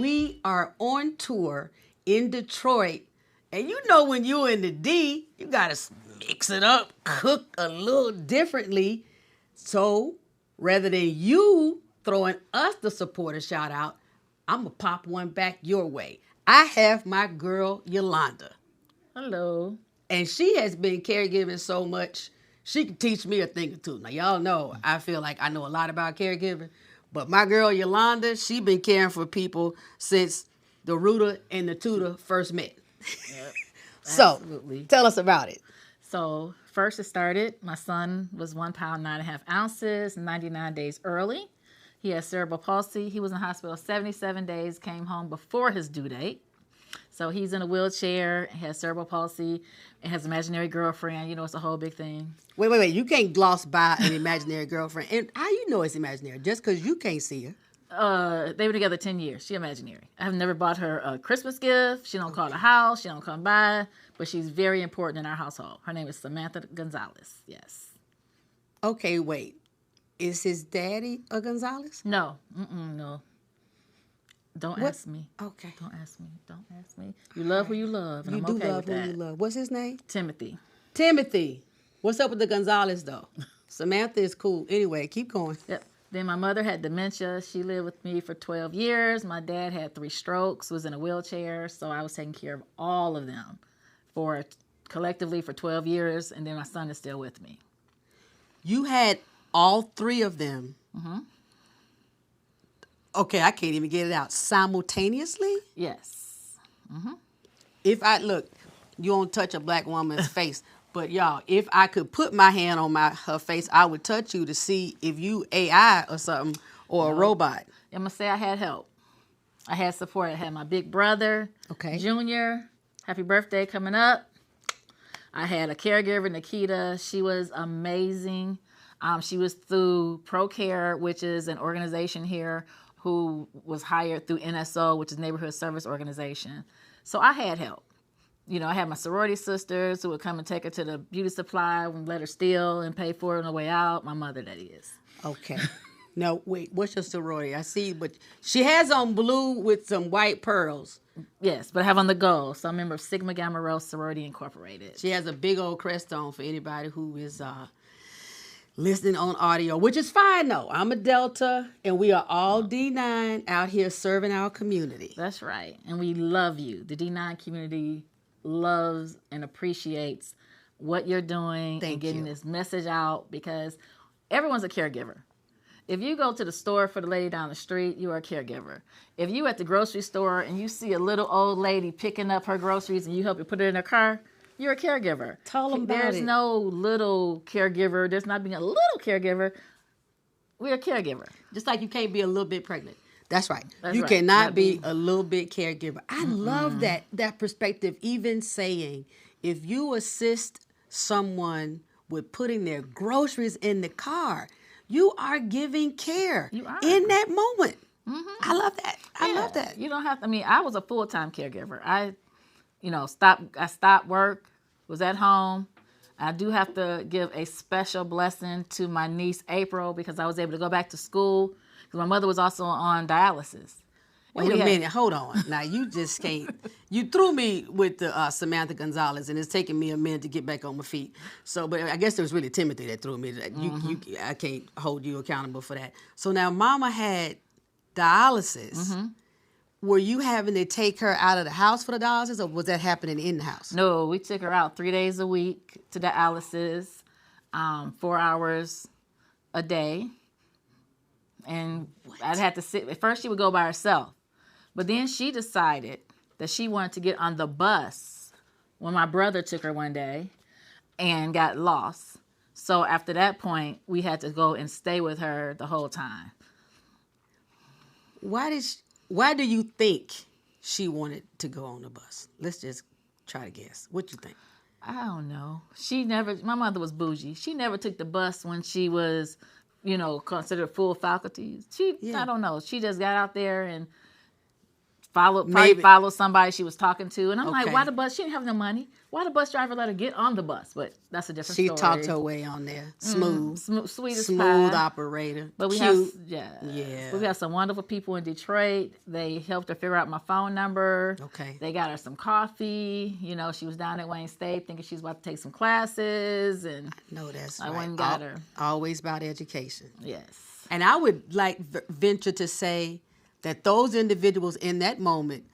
we are on tour in Detroit. And you know when you're in the D, you got to mix it up, cook a little differently. So rather than you throwing us the supporter shout out, I'm going to pop one back your way. I have my girl, Uolanda. Hello. And she has been caregiving so much, she can teach me a thing or two. Now, y'all know, I feel like I know a lot about caregiving. But my girl, Uolanda, she been caring for people since the rooter and the tutor first met. Yep, So, absolutely. tell us about it. So first it started, my son was 1 pound, 9.5 ounces, 99 days early. He had cerebral palsy. He was in hospital 77 days, came home before his due date. So he's in a wheelchair, has cerebral palsy, and has an imaginary girlfriend. You know, it's a whole big thing. Wait. You can't gloss by an imaginary girlfriend. And how you know it's imaginary? Just because you can't see her. They were together 10 years. She imaginary. I have never bought her a Christmas gift. She don't call the house. She don't come by. But she's very important in our household. Her name is Samantha Gonzalez. Yes. Okay, wait. Is his daddy a Gonzalez? No. No. Don't ask me. Okay. Don't ask me. Don't ask me. You love who you love, and You I'm do okay love with who that. you love. What's his name? Timothy. Timothy. What's up with the Gonzalez, though? Samantha is cool. Anyway, keep going. Yep. Then my mother had dementia. She lived with me for 12 years. My dad had 3 strokes, was in a wheelchair, so I was taking care of all of them collectively for 12 years, and then my son is still with me. You had all 3 of them. Mm-hmm. Okay, I can't even get it out. Simultaneously? Yes. Mm-hmm. If I, look, you don't touch a black woman's face, but y'all, if I could put my hand on her face, I would touch you to see if you AI or something or a robot. I'm going to say I had help. I had support. I had my big brother, Okay. Junior. Happy birthday coming up. I had a caregiver, Nikita. She was amazing. She was through ProCare, which is an organization here who was hired through NSO, which is Neighborhood Service Organization. So I had help. You know, I had my sorority sisters who would come and take her to the beauty supply and let her steal and pay for it on the way out. My mother, that is. Okay. No, wait, what's your sorority? I see, but she has on blue with some white pearls. Yes, but I have on the gold. So I'm a member of Sigma Gamma Rho Sorority Incorporated. She has a big old crest on for anybody who is listening on audio, which is fine, though. I'm a Delta, and we are all D9 out here serving our community. That's right. And we love you. The D9 community loves and appreciates what you're doing and getting this message out, because everyone's a caregiver. If you go to the store for the lady down the street, you are a caregiver. If you at the grocery store and you see a little old lady picking up her groceries and you help her put it in her car, you're a caregiver. Tell them about There's it. no little caregiver. There's not being a little caregiver. We're a caregiver. Just like you can't be a little bit pregnant. That's right. That's you right. cannot be a little bit caregiver. I love that perspective, even saying if you assist someone with putting their groceries in the car, you are giving care You are. in that moment. Mm-hmm. I love that. I love Yeah. that. You don't have to, I was a full-time caregiver. I stopped work, was at home. I do have to give a special blessing to my niece, April, because I was able to go back to school, because my mother was also on dialysis. Wait a minute. Hold on. Now, you just can't. You threw me with the Samantha Gonzalez, and it's taking me a minute to get back on my feet. So, but I guess it was really Timothy that threw me. I can't hold you accountable for that. So now Mama had dialysis. Mm-hmm. Were you having to take her out of the house for the dialysis, or was that happening in the house? No, we took her out 3 days a week to dialysis, 4 hours a day. And I'd have to sit. At first, she would go by herself. But then she decided that she wanted to get on the bus when my brother took her one day and got lost. So after that point, we had to go and stay with her the whole time. Why do you think she wanted to go on the bus? Let's just try to guess. What you think? I don't know. My mother was bougie. She never took the bus when she was, considered full faculty. I don't know. She just got out there and follow somebody she was talking to. And I'm like, Okay. why the bus? She didn't have no money. Why the bus driver let her get on the bus? But that's a different She story. talked her way on there. Smooth. Sweet as Smooth pie. operator. But we Cute. have But we have some wonderful people in Detroit. They helped her figure out my phone number. Okay. They got her some coffee. You know, she was down at Wayne State thinking she was about to take some classes, and No, that's I right. went and got her. Always about education. Yes. And I would like venture to say that those individuals in that moment,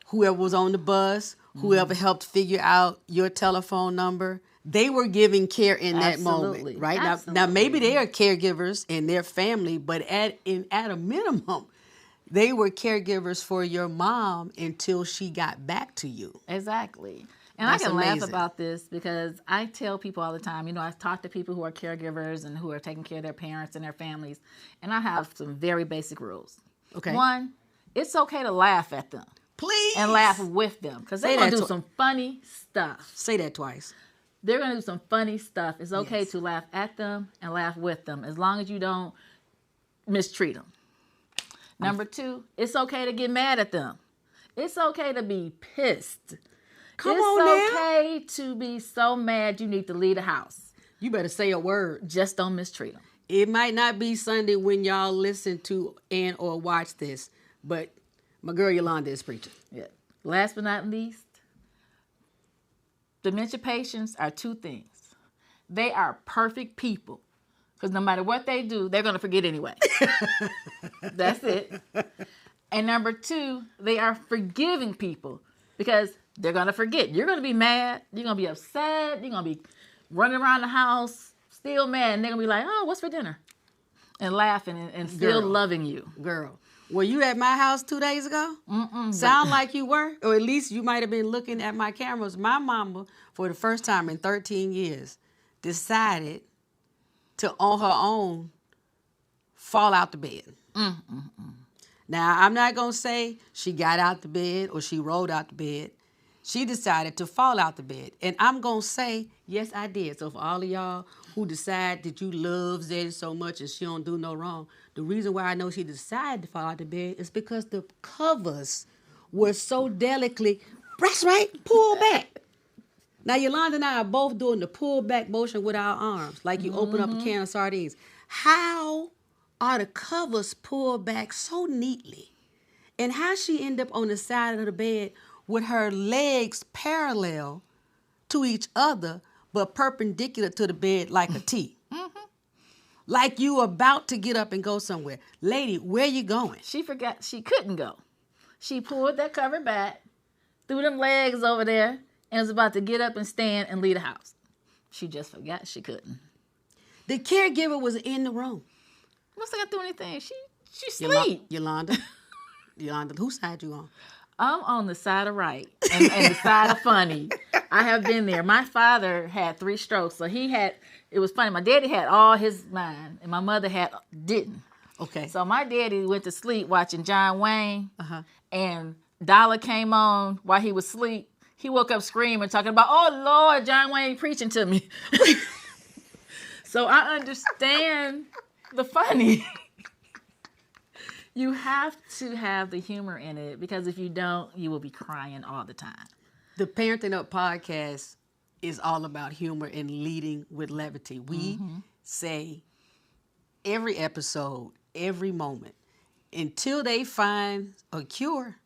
whoever was on the bus, whoever helped figure out your telephone number, they were giving care in that Absolutely. moment, right? Absolutely. Now maybe they are caregivers in their family, but at a minimum, they were caregivers for your mom until she got back to you. Exactly. And That's I can amazing. laugh about this because I tell people all the time, you know, I talk to people who are caregivers and who are taking care of their parents and their families, and I have some very basic rules. Okay. One, it's okay to laugh at them. Please. And laugh with them because they're Say going to that do some funny stuff. Say that twice. They're going to do some funny stuff. It's okay Yes. to laugh at them and laugh with them as long as you don't mistreat them. Number two, it's okay to get mad at them. It's okay to be pissed. Come on now. It's okay to be so mad you need to leave the house. You better say a word. Just don't mistreat them. It might not be Sunday when y'all listen to and or watch this, but my girl Uolanda is preaching. Yeah. Last but not least, dementia patients are two things. They are perfect people because no matter what they do, they're going to forget anyway. That's it. And number two, they are forgiving people because they're going to forget. You're going to be mad. You're going to be upset. You're going to be running around the house still mad. And they're going to be like, oh, what's for dinner? And laughing and still Girl. loving you. Girl, were you at my house 2 days ago? Sound like you were, or at least you might have been looking at my cameras. My mama, for the first time in 13 years, decided to, on her own, fall out the bed. Now, I'm not going to say she got out the bed or she rolled out the bed. She decided to fall out the bed. And I'm going to say, yes, I did. So for all of y'all who decide that you love Zeddy so much and she don't do no wrong, the reason why I know she decided to fall out the bed is because the covers were so delicately, that's right, pulled back. Now, Yolanda and I are both doing the pull back motion with our arms, like you open up a can of sardines. How are the covers pulled back so neatly? And how she end up on the side of the bed with her legs parallel to each other, but perpendicular to the bed like a T. Like you about to get up and go somewhere. Lady, where you going? She forgot she couldn't go. She pulled that cover back, threw them legs over there, and was about to get up and stand and leave the house. She just forgot she couldn't. The caregiver was in the room. Must have got through anything. She sleep. Yolanda, whose side you on? I'm on the side of right and the side of funny. I have been there. My father had 3 strokes, so it was funny. My daddy had all his mind, and my mother didn't. Okay. So my daddy went to sleep watching John Wayne, and Dollar came on while he was asleep. He woke up screaming, talking about, oh, Lord, John Wayne preaching to me. So I understand the funny. You have to have the humor in it because if you don't, you will be crying all the time. The Parenting Up podcast is all about humor and leading with levity. We say every episode, every moment, until they find a cure,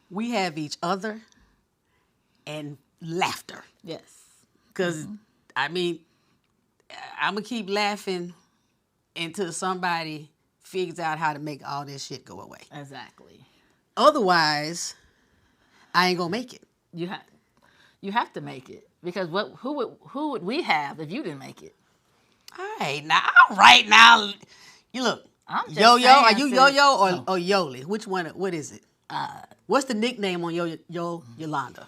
we have each other and laughter. Yes. Because, I mean, I'm going to keep laughing until somebody figures out how to make all this shit go away. Exactly. Otherwise, I ain't going to make it. You have to make it because who would we have if you didn't make it? All right now. You look. I'm just Yo-yo? saying, Are you sis. Yo-yo or Yoli? Which one? What is it? What's the nickname on Yolanda?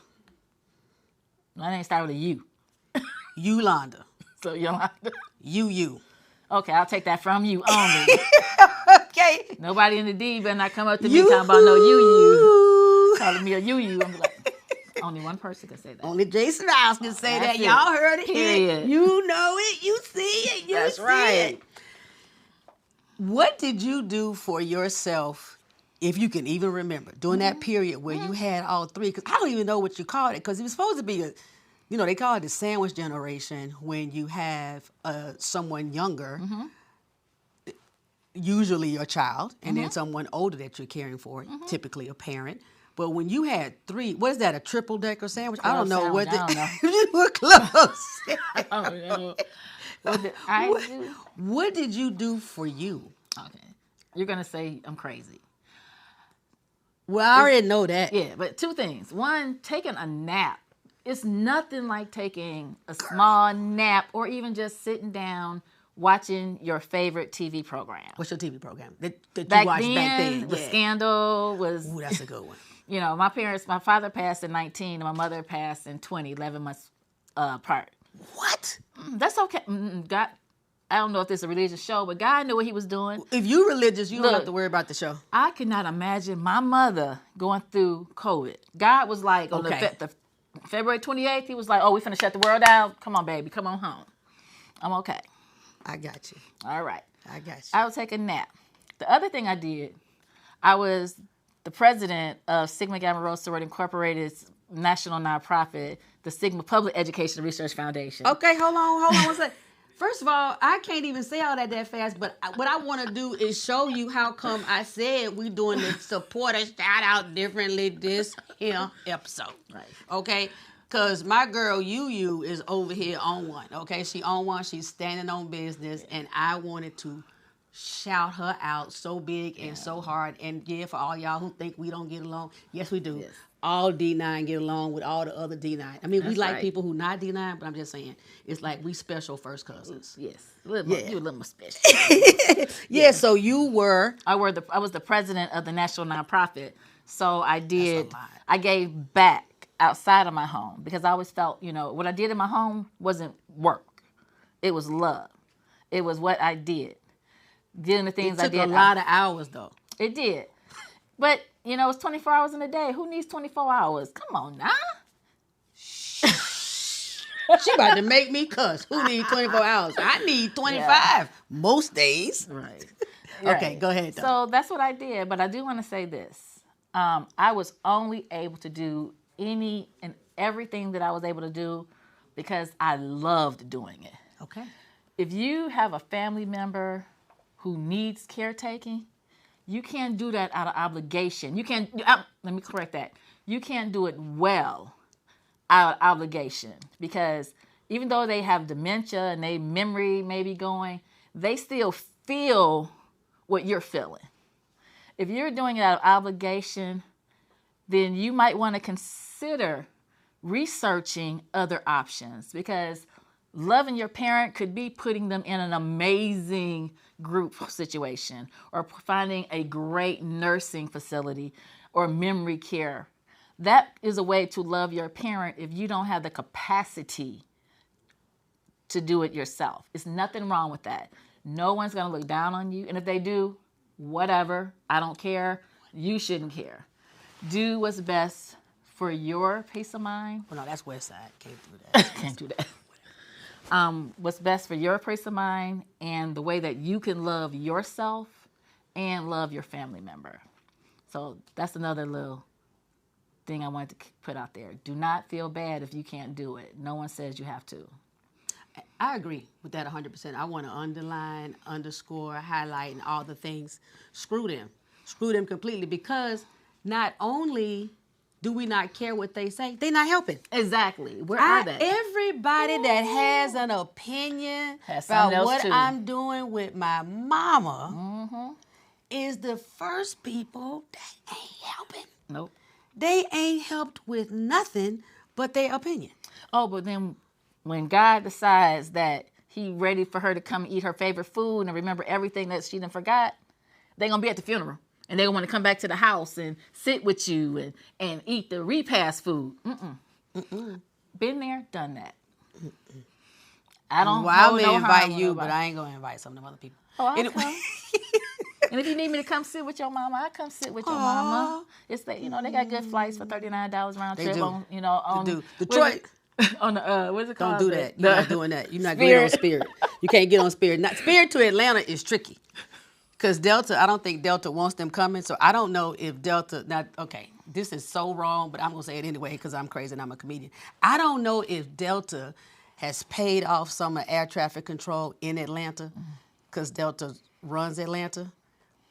My name started with a U. Yolanda. So Yolanda. You. Okay, I'll take that from you only. Okay. Nobody in the D better not come up to me talking about no you. Calling me a you. I'm like, only one person can say that. Only Jason Rouse can say that. That's it. Y'all heard it here. Period. You know it. You see it. That's right. It. What did you do for yourself if you can even remember, during that period where you had all three, because I don't even know what you called it, because it was supposed to be they call it the sandwich generation when you have someone younger, usually your child, and then someone older that you're caring for, typically a parent. But when you had three, what is that, a triple decker sandwich? I don't know what. I don't know. You were close. I don't know. What did I do? What did you do for you? Okay. You're going to say I'm crazy. Well, I already know that. Yeah, but two things. One, taking a nap. It's nothing like taking a small nap or even just sitting down watching your favorite TV program. What's your TV program that you Back watched then, back then? The Scandal was... Ooh, that's a good one. My father passed in 19 and my mother passed in 20, 11 months apart. What? That's okay. God, I don't know if this is a religious show, but God knew what he was doing. If you're religious, you don't have to worry about the show. I cannot imagine my mother going through COVID. God was like, on the February 28th, he was like, oh, we finna shut the world down. Come on, baby. Come on home. I'm okay. I got you. All right. I got you. I would take a nap. The other thing I did, I was the president of Sigma Gamma Rho Sorority Incorporated's national nonprofit, the Sigma Public Education and Research Foundation. Okay, hold on one second. First of all, I can't even say all that fast, but what I want to do is show you how come I said we doing the supporter shout out differently this here episode. Right. Okay? Because my girl, Yu is over here on one. Okay? She on one. She's standing on business, and I wanted to shout her out so big and so hard. And yeah, for all y'all who think we don't get along, yes, we do. Yes. All D9 get along with all the other D9. I mean, we like people who not D9, but I'm just saying, it's like we special first cousins. Yes. You're a little more special. Yeah, so you were... I was the president of the national nonprofit. So I gave back outside of my home because I always felt, what I did in my home wasn't work. It was love. It was what I did. Doing the things I did. It took a lot of hours, though. It did. But, it's 24 hours in a day. Who needs 24 hours? Come on now. She about to make me cuss. Who needs 24 hours? I need 25 most days. Right. Okay, go ahead, though. So that's what I did. But I do want to say this. I was only able to do any and everything that I was able to do because I loved doing it. Okay. If you have a family member who needs caretaking, you can't do that out of obligation. Let me correct that. You can't do it well out of obligation because even though they have dementia and their memory may be going, they still feel what you're feeling. If you're doing it out of obligation, then you might want to consider researching other options because loving your parent could be putting them in an amazing group situation or finding a great nursing facility or memory care. That is a way to love your parent if you don't have the capacity to do it yourself. It's nothing wrong with that. No one's going to look down on you. And if they do, whatever. I don't care. You shouldn't care. Do what's best for your peace of mind. Well, no, that's West Side. Can't do that. Can't do that. What's best for your peace of mind and the way that you can love yourself and love your family member. So that's another little thing I wanted to put out there. Do not feel bad if you can't do it. No one says you have to. I agree with that 100%. I want to underline, underscore, highlight, and all the things. Screw them. Screw them completely because not only do we not care what they say, they're not helping. Exactly. Where are they? Everybody that has an opinion about what I'm doing with my mama is the first people that ain't helping. Nope. They ain't helped with nothing but their opinion. Oh, but then when God decides that he ready for her to come eat her favorite food and remember everything that she done forgot, they're going to be at the funeral. And they want to come back to the house and sit with you and eat the repast food. Been there, done that. I don't. Well, I may invite you, but I ain't gonna invite some of them other people. Oh, I'll come. And if you need me to come sit with your mama, I come sit with your mama. It's that they got good flights for $39 round trip. On Detroit. On the what's it called? Don't do that. You're not doing that. You're not getting on Spirit. You can't get on Spirit. Spirit to Atlanta is tricky. Because Delta, I don't think Delta wants them coming. So I don't know if Delta, now, okay, this is so wrong, but I'm going to say it anyway because I'm crazy and I'm a comedian. I don't know if Delta has paid off some of air traffic control in Atlanta because Delta runs Atlanta.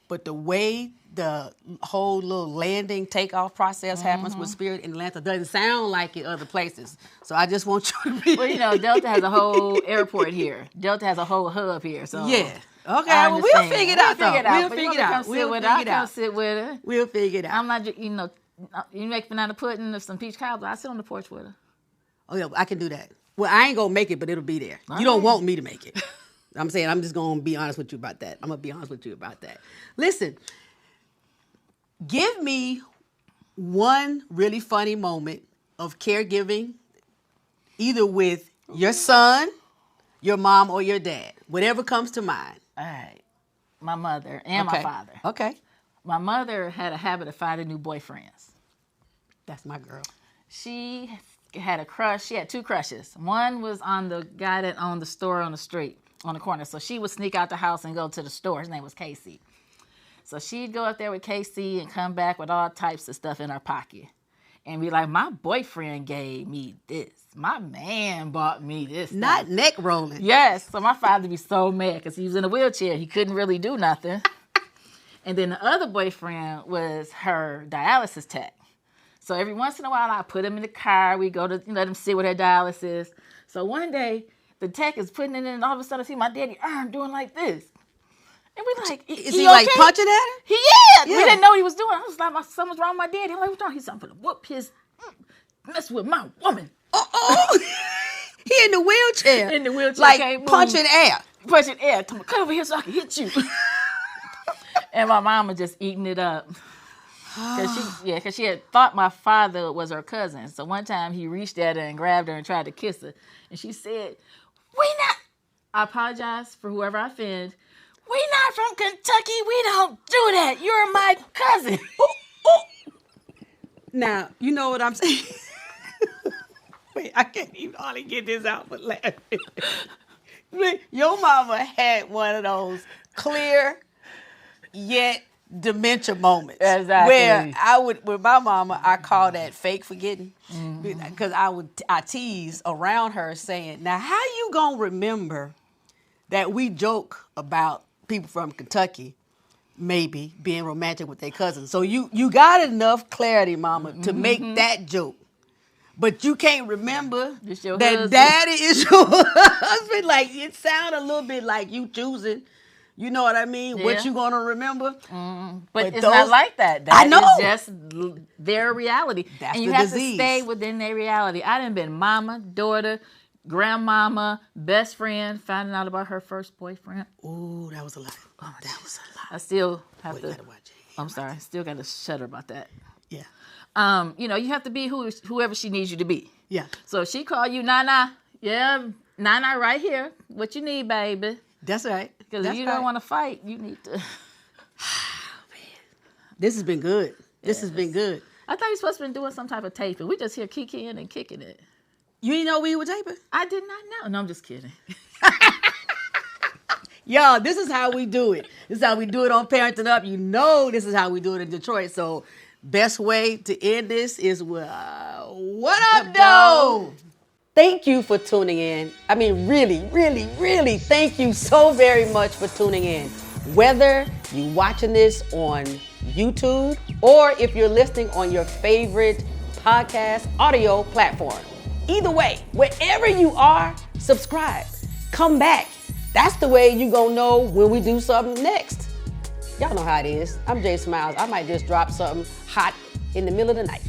But the way the whole little landing takeoff process happens with Spirit in Atlanta doesn't sound like it other places. So I just want you to be. Well, you know, Delta has a whole airport here. Delta has a whole hub here. So Yeah. Okay, well, we'll figure it out, though. We'll figure it out. We'll come sit with her. We'll figure it out. I'm not, you know, you make banana pudding or some peach cobbler, I sit on the porch with her. Oh, yeah, I can do that. Well, I ain't going to make it, but it'll be there. You don't want me to make it. I'm saying I'm just going to be honest with you about that. I'm going to be honest with you about that. Listen, give me one really funny moment of caregiving, either with your son, your mom, or your dad. Whatever comes to mind. All right. My mother and my father. Okay. My mother had a habit of finding new boyfriends. That's my girl. She had a crush. She had two crushes. One was on the guy that owned the store on the street, on the corner. So she would sneak out the house and go to the store. His name was Casey. So she'd go up there with Casey and come back with all types of stuff in her pocket. And be like, my boyfriend gave me this. My man bought me this. Not neck rolling. Yes. So my father would be so mad because he was in a wheelchair. He couldn't really do nothing. And then the other boyfriend was her dialysis tech. So every once in a while, I put him in the car. We go to let him sit with her dialysis. So one day, the tech is putting it in, and all of a sudden, I see my daddy arm doing like this. And we like, is he like punching at her? Yeah. We didn't know what he was doing. I was like, something's wrong with my daddy. I'm like, what's wrong? He's something to whoop his, mess with my woman. Uh-oh. He in the wheelchair. In the wheelchair. Like punching air. Punching air. Come over here so I can hit you. And my mama just eating it up. Because she had thought my father was her cousin. So one time he reached at her and grabbed her and tried to kiss her. And she said, I apologize for whoever I offend. We not from Kentucky. We don't do that. You're my cousin. Now, you know what I'm saying? Wait, I can't even hardly get this out but laughing. Your mama had one of those clear yet dementia moments. Exactly. Where with my mama, I call that fake forgetting. Because I tease around her saying, now how you gonna remember that we joke about people from Kentucky maybe being romantic with their cousins? So you got enough clarity, mama, to make that joke. But you can't remember that husband. Daddy is your husband. Like, it sounds a little bit like you choosing, you know what I mean? Yeah. What you going to remember. But it's not like that. I know. That is just their reality. That's and you the have disease. to stay within their reality. I done been mama, daughter, grandmama, best friend, finding out about her first boyfriend. Ooh, that was a lot. Oh, that was a lot. I still have to. Gotta watch it. I'm sorry. I still got to shut her about that. Yeah. You know, you have to be whoever she needs you to be. Yeah. So if she call you Nana, Nana right here. What you need, baby? That's right. Because if you don't want to fight, you need to. This has been good. This has been good. I thought you were supposed to be doing some type of taping. We just here kikiing and kicking it. You didn't know we were taping? I did not know. No, I'm just kidding. Y'all, this is how we do it. This is how we do it on Parenting Up. You know this is how we do it in Detroit. So best way to end this is with, what up, though? Thank you for tuning in. I mean, really, really, really, thank you so very much for tuning in. Whether you're watching this on YouTube or if you're listening on your favorite podcast audio platform. Either way, wherever you are, subscribe. Come back. That's the way you gonna know when we do something next. Y'all know how it is. I'm Jay Smiles. I might just drop something hot in the middle of the night.